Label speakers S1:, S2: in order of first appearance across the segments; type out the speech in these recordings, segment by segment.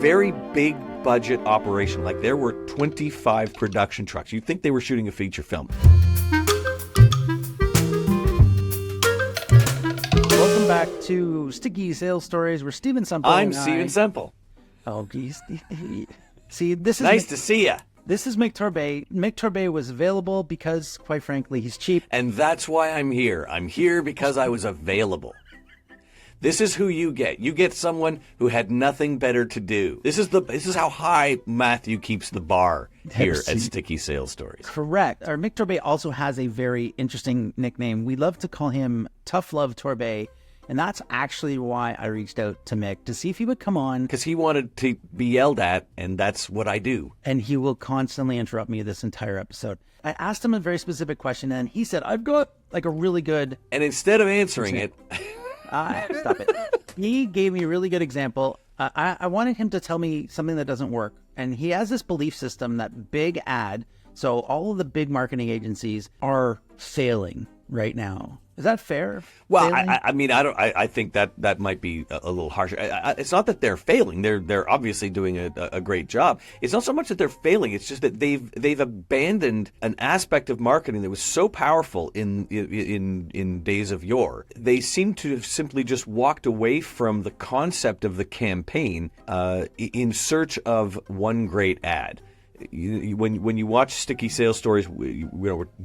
S1: very big budget operation. Like there were 25 production trucks. You'd think they were shooting a feature film.
S2: Welcome back to Sticky Sales Stories. We're Steven Semple.
S1: I'm Steven Semple.
S2: Oh, geez. See, this is
S1: nice to see ya.
S2: This is Mick Torbay. Mick Torbay was available because, quite frankly, he's cheap.
S1: And that's why I'm here. I'm here because I was available. This is who you get. You get someone who had nothing better to do. This is how high Matthew keeps the bar here at Sticky Sales Stories.
S2: Correct. Our Mick Torbay also has a very interesting nickname. We love to call him Tough Love Torbay. And that's actually why I reached out to Mick, to see if he would come on.
S1: Because he wanted to be yelled at, and that's what I do.
S2: And he will constantly interrupt me this entire episode. I asked him a very specific question, and he said, I've got like a really good...
S1: And instead of answering it...
S2: Stop it. He gave me a really good example. I wanted him to tell me something that doesn't work. And he has this belief system that big ad, so all of the big marketing agencies are failing right now. Is that fair?
S1: Well, I mean, I think that might be a little harsh. It's not that they're failing; they're obviously doing a great job. It's not so much that they're failing; it's just that they've abandoned an aspect of marketing that was so powerful in days of yore. They seem to have simply just walked away from the concept of the campaign in search of one great ad. When you watch Sticky Sales Stories,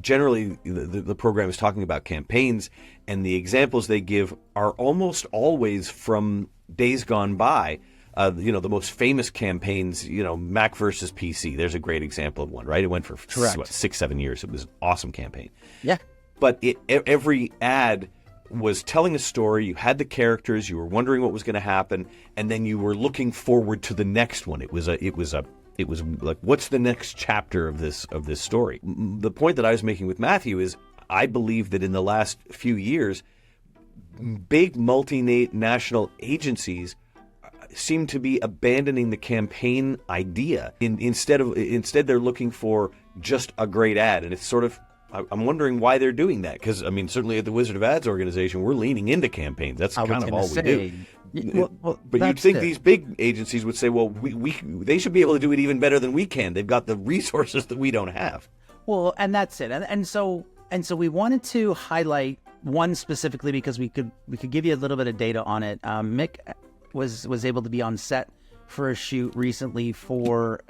S1: generally the program is talking about campaigns, and the examples they give are almost always from days gone by. The most famous campaigns, Mac versus PC. There's a great example of one, right? It went for 6-7 years. It was an awesome campaign.
S2: Yeah.
S1: But every ad was telling a story. You had the characters. You were wondering what was going to happen, and then you were looking forward to the next one. It was like, what's the next chapter of this story? The point that I was making with Matthew is I believe that in the last few years, big multinational agencies seem to be abandoning the campaign idea. Instead they're looking for just a great ad. And it's sort of, I'm wondering why they're doing that. Because, I mean, certainly at the Wizard of Ads organization, we're leaning into campaigns. That's kind of all we do. But you'd think these big agencies would say, well, they should be able to do it even better than we can. They've got the resources that we don't have.
S2: Well, and that's it. And so we wanted to highlight one specifically because we could give you a little bit of data on it. Mick was able to be on set for a shoot recently for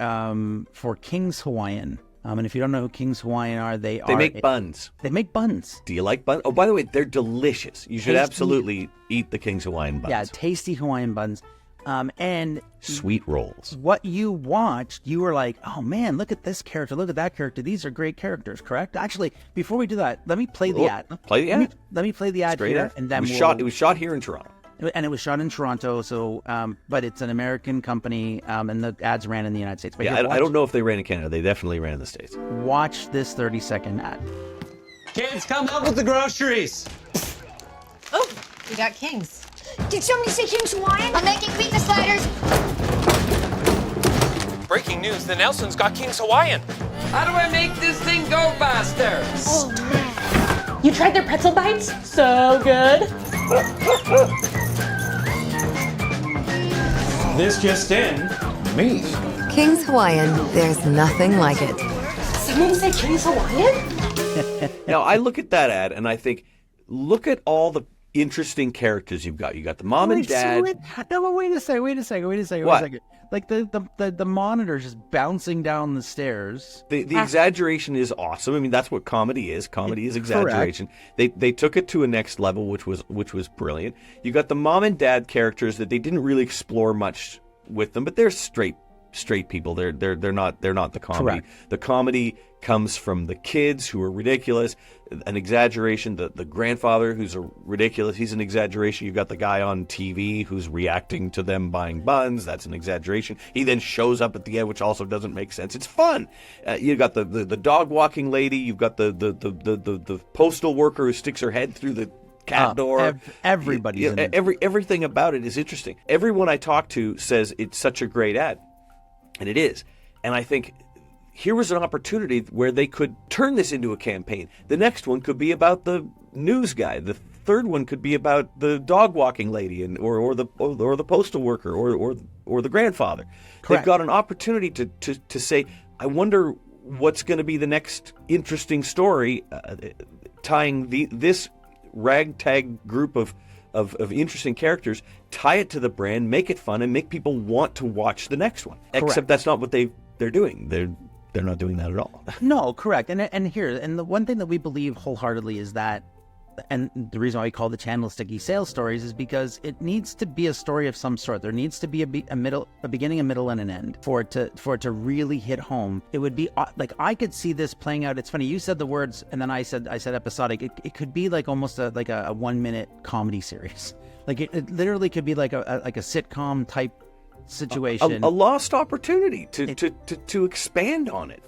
S2: King's Hawaiian. And if you don't know who King's Hawaiian are, they
S1: make buns.
S2: They make buns.
S1: Do you like buns? Oh, by the way, they're delicious. You should absolutely eat the King's Hawaiian buns.
S2: Yeah, tasty Hawaiian buns. And
S1: sweet rolls.
S2: What you watched, you were like, oh man, look at this character, look at that character. These are great characters, correct? Actually, before we do that, let me play the ad.
S1: Play the ad?
S2: Let me play the ad here. And then
S1: it was shot here in Toronto.
S2: And it was shot in Toronto, so but it's an American company, and the ads ran in the United States. But
S1: yeah, I don't know if they ran in Canada. They definitely ran in the States.
S2: Watch this 30-second ad.
S3: Kids, come help with the groceries.
S4: Oh, we got King's.
S5: Did somebody say King's Hawaiian?
S4: I'm making pizza sliders.
S3: Breaking news, the Nelsons got King's Hawaiian.
S6: How do I make this thing go faster?
S5: Oh, man.
S7: You tried their pretzel bites? So good.
S3: This just in.
S1: Me.
S4: King's Hawaiian, there's nothing like it.
S7: Someone say King's Hawaiian?
S1: Now, I look at that ad and I think, look at all the interesting characters you've got. You got the mom and dad.
S2: Wait a second. Like the monitor just bouncing down the stairs.
S1: The exaggeration is awesome. I mean, that's what comedy is. Comedy is exaggeration. They took it to a next level, which was brilliant. You got the mom and dad characters that they didn't really explore much with them, but they're straight people. They're not the comedy.
S2: Correct.
S1: The comedy comes from the kids who are ridiculous. An exaggeration. The grandfather who's ridiculous. He's an exaggeration. You've got the guy on TV who's reacting to them buying buns. That's an exaggeration. He then shows up at the end, which also doesn't make sense. It's fun. You've got the dog walking lady. You've got the postal worker who sticks her head through the cat door.
S2: Everybody's in it.
S1: Everything about it is interesting. Everyone I talk to says it's such a great ad. And it is. And I think here was an opportunity where they could turn this into a campaign. The next one could be about the news guy, the third one could be about the dog walking lady and or the postal worker or the grandfather.
S2: Correct.
S1: They've got an opportunity to say, I wonder what's going to be the next interesting story, tying this ragtag group of interesting characters, tie it to the brand, make it fun, and make people want to watch the next one.
S2: Correct.
S1: Except that's not what they're doing. They're not doing that at all.
S2: No, correct. And the one thing that we believe wholeheartedly is that, and the reason why we call the channel Sticky Sales Stories is because it needs to be a story of some sort. There needs to be a beginning, a middle, and an end for it to really hit home. It would be like, I could see this playing out. It's funny, you said the words, and then I said episodic. It could be like almost a 1 minute comedy series. Like it literally could be like a sitcom type situation.
S1: A lost opportunity to expand on it,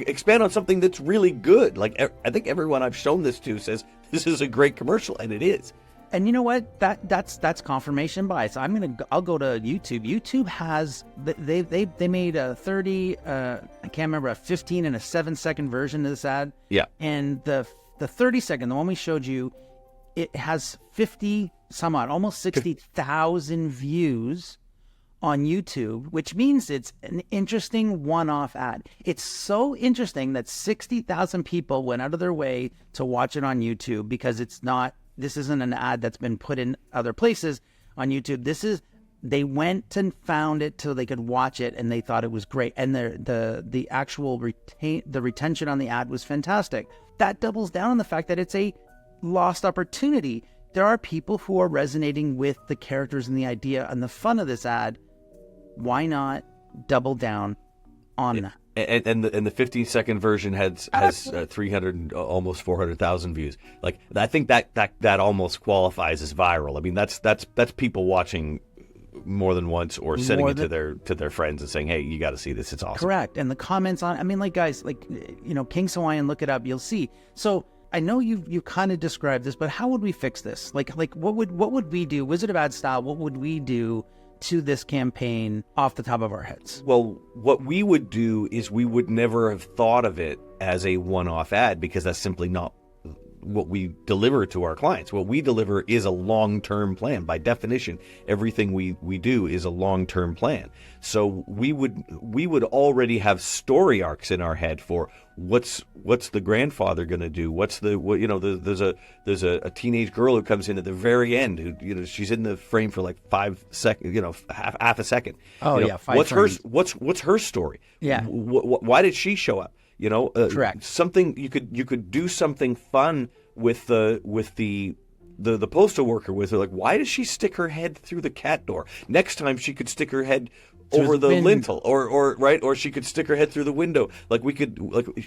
S1: expand on something that's really good. Like, I think everyone I've shown this to says this is a great commercial, and it is.
S2: And you know what? That's confirmation bias. I'll go to YouTube. YouTube has they made a 30 I can't remember, a 15 and a 7-second version of this ad.
S1: Yeah.
S2: And the 30-second, the one we showed you, it has 50 some odd, almost 60,000 views on YouTube, which means it's an interesting one-off ad. It's so interesting that 60,000 people went out of their way to watch it on YouTube, because this isn't an ad that's been put in other places on YouTube. They went and found it so they could watch it, and they thought it was great. And the actual retention on the ad was fantastic. That doubles down on the fact that it's a lost opportunity. There are people who are resonating with the characters and the idea and the fun of this ad. Why not double down on that?
S1: And the 15-second version has 300, almost 400,000 views. Like, I think that almost qualifies as viral. I mean, that's people watching more than once, or sending it to their friends and saying, "Hey, you got to see this. It's awesome."
S2: Correct. And the comments on, I mean, like, guys, like, King's Hawaiian, look it up, you'll see. So I know you kind of described this, but how would we fix this? Like what would we do, Wizard of Ad style? What would we do to this campaign off the top of our heads?
S1: Well, what we would do is we would never have thought of it as a one-off ad, because that's simply not what we deliver to our clients. What we deliver is a long-term plan. By definition, everything we do is a long-term plan. So we would already have story arcs in our head for what's the grandfather going to do? There's a teenage girl who comes in at the very end who, she's in the frame for like 5 seconds, half a second.
S2: Oh, yeah, 5
S1: what's
S2: frames.
S1: what's her story?
S2: Yeah.
S1: Why did she show up?
S2: Correct.
S1: Something you could do something fun with the postal worker with her. Like, why does she stick her head through the cat door? Next time she could stick her head over the lintel, or she could stick her head through the window.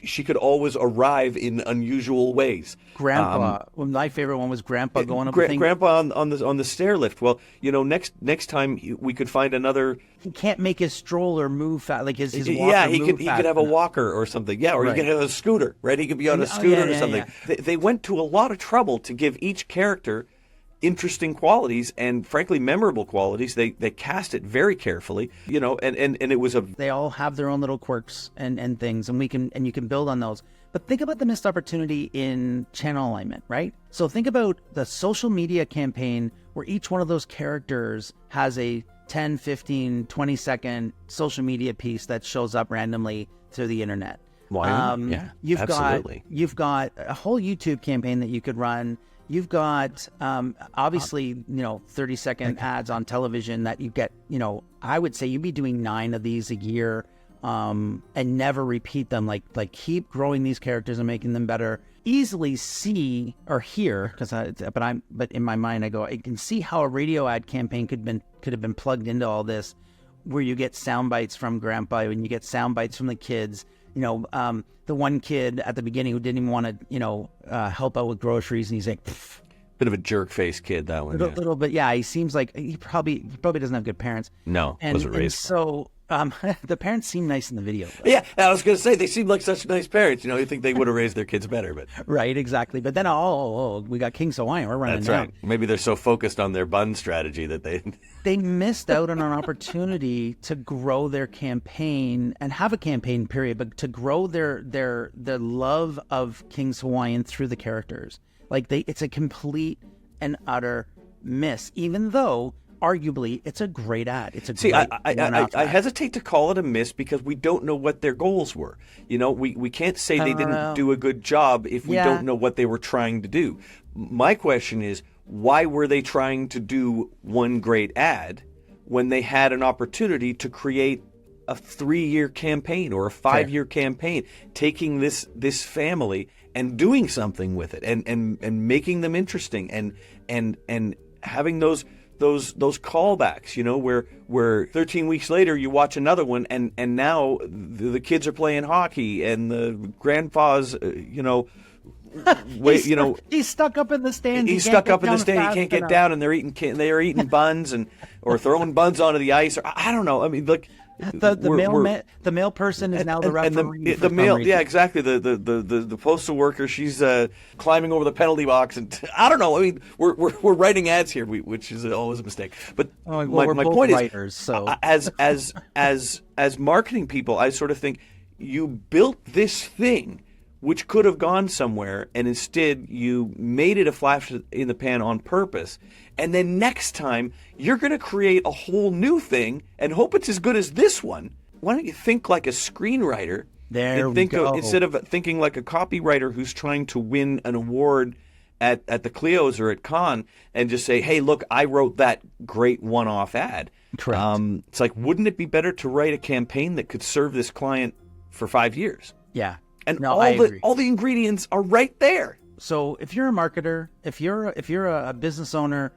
S1: She could always arrive in unusual ways.
S2: Grandpa. My favorite one was Grandpa going up.
S1: Grandpa on the stair lift. Well, next time we could find another.
S2: He can't make his stroller move fast, like his walker.
S1: Yeah, he
S2: move
S1: could
S2: fast
S1: have a
S2: enough.
S1: walker or something. Yeah, or
S2: Right.
S1: he could have a scooter. Right, he could be on a scooter or something.
S2: Yeah.
S1: They went to a lot of trouble to give each character interesting qualities and, frankly, memorable qualities. They cast it very carefully, and it was
S2: They all have their own little quirks and things, and you can build on those. But think about the missed opportunity in channel alignment, right? So think about the social media campaign where each one of those characters has a 10, 15, 20-second social media piece that shows up randomly through the internet.
S1: Why not? Yeah, absolutely.
S2: You've got a whole YouTube campaign that you could run. You've got, obviously, 30-second ads on television that you get, I would say you'd be doing 9 of these a year, and never repeat them. Like keep growing these characters and making them better. Easily see or hear, but in my mind I can see how a radio ad campaign could have been plugged into all this, where you get sound bites from Grandpa and you get sound bites from the kids. The one kid at the beginning who didn't even want to, help out with groceries, and he's like, pfft.
S1: Bit of a jerk-faced kid, that one.
S2: A little bit, yeah. He seems like he probably doesn't have good parents.
S1: No, wasn't raised.
S2: So the parents seem nice in the video.
S1: Yeah, I was going to say, they seem like such nice parents. You think they would have raised their kids better, but
S2: right, exactly. But then, we got King's Hawaiian. We're running.
S1: That's
S2: down.
S1: right. Maybe they're so focused on their bun strategy that
S2: they missed out on an opportunity to grow their campaign and have a campaign period, but to grow their love of King's Hawaiian through the characters. Like it's a complete and utter miss, even though arguably it's a great ad. It's a
S1: See,
S2: great
S1: I hesitate to call it a miss because we don't know what their goals were. You know, we can't say they didn't do a good job if we don't know what they were trying to do. My question is, why were they trying to do one great ad when they had an opportunity to create a 3-year campaign or a 5-year campaign, taking this family and doing something with it and making them interesting and having those callbacks, you know, where 13 weeks later you watch another one and now the kids are playing hockey and the grandpa's,
S2: he's stuck up in the stands.
S1: He's stuck up in the stand. He can't get down, and they're eating buns or throwing buns onto the ice. Or I don't know. I mean, look.
S2: The male person is now the referee.
S1: The male, yeah, exactly. The postal worker, she's climbing over the penalty box, and I don't know. I mean, we're writing ads here, which is always a mistake. But my point
S2: writers,
S1: is,
S2: so
S1: as marketing people, I sort of think you built this thing which could have gone somewhere, and instead you made it a flash in the pan on purpose. And then next time, you're going to create a whole new thing and hope it's as good as this one. Why don't you think like a screenwriter? Instead of thinking like a copywriter who's trying to win an award at the Clios or at Cannes, and just say, hey, look, I wrote that great one-off ad.
S2: Correct.
S1: It's like, wouldn't it be better to write a campaign that could serve this client for 5 years?
S2: Yeah.
S1: And
S2: no,
S1: all the ingredients are right there.
S2: So if you're a marketer, if you're a business owner,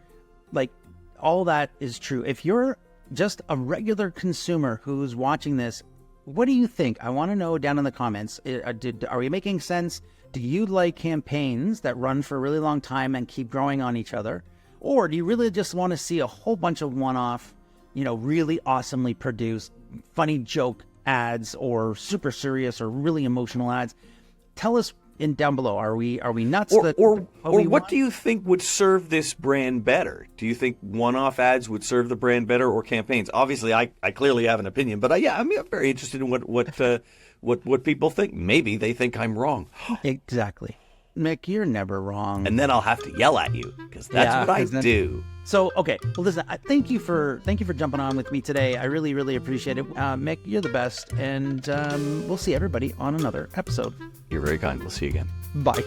S2: like all that is true. If you're just a regular consumer who's watching this, what do you think? I want to know down in the comments. Are we making sense? Do you like campaigns that run for a really long time and keep growing on each other? Or do you really just want to see a whole bunch of one-off, really awesomely produced, funny joke ads or super serious or really emotional ads? Tell us down below. Are we nuts?
S1: Or what do you think would serve this brand better? Do you think one-off ads would serve the brand better, or campaigns? Obviously, I clearly have an opinion, but I'm very interested in what people think. Maybe they think I'm wrong.
S2: Exactly. Mick, you're never wrong.
S1: And then I'll have to yell at you because that's what I do.
S2: So, okay. Well, listen, thank you for jumping on with me today. I really, really appreciate it. Mick, you're the best. And we'll see everybody on another episode.
S1: You're very kind. We'll see you again.
S2: Bye.